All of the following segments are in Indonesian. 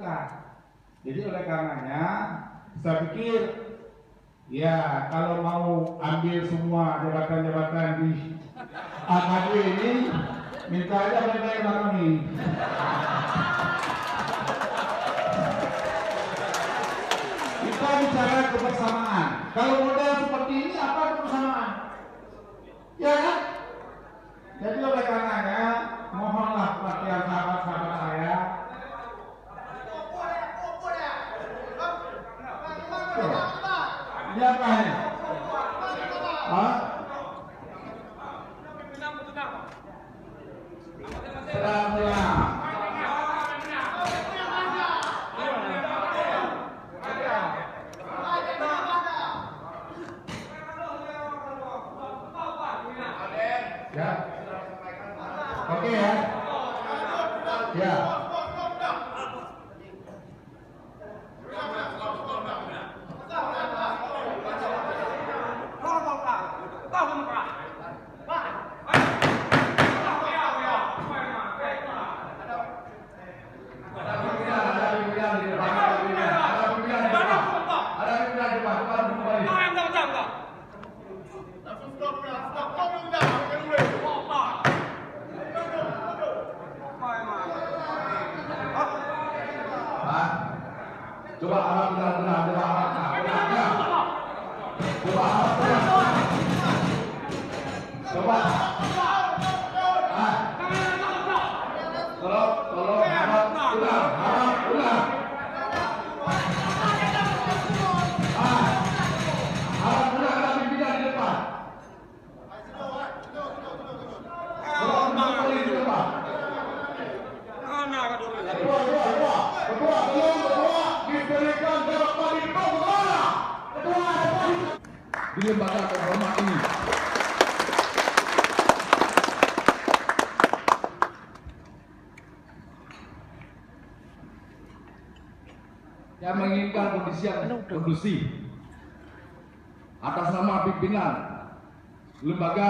dilakukan. Jadi oleh karenanya saya pikir ya kalau mau ambil semua jabatan-jabatan di AKD ini minta aja baik-baik sama kami. Kita bicara kebersamaan. Kalau model seperti ini apa kebersamaan? Ya kan? Jadi oleh karenanya mohonlah perhatian sahabat-sahabat saya. Siapa ini? Hah? Tenang. Ya. Oke ya. Ya. Coba harap benar-benar, coba tolong harap benar. Harap benar ada pimpinan di depan. Di depan. Ketua, diberikan jarak paling ketua. Di lembaga terhormat ini. Yang menginginkan kondisi yang kondusif atas nama pimpinan lembaga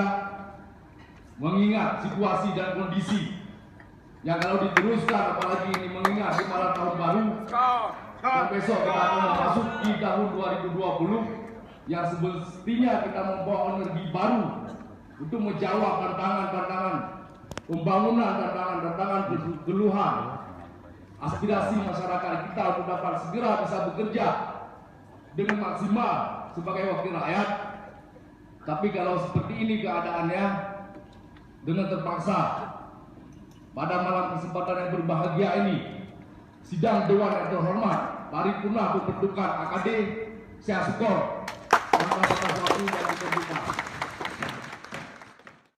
mengingat situasi dan kondisi yang kalau diteruskan apalagi ini mengingat di malam tahun baru dan besok kita akan masuk di tahun 2020 yang semestinya kita membawa energi baru untuk menjawab tantangan-tantangan pembangunan, tantangan-tantangan keluhan aspirasi masyarakat kita untuk dapat segera bisa bekerja dengan maksimal sebagai wakil rakyat. Tapi kalau seperti ini keadaannya dengan terpaksa pada malam kesempatan yang berbahagia ini sidang Dewan yang terhormat paripurna pembentukan AKD Syah Sukor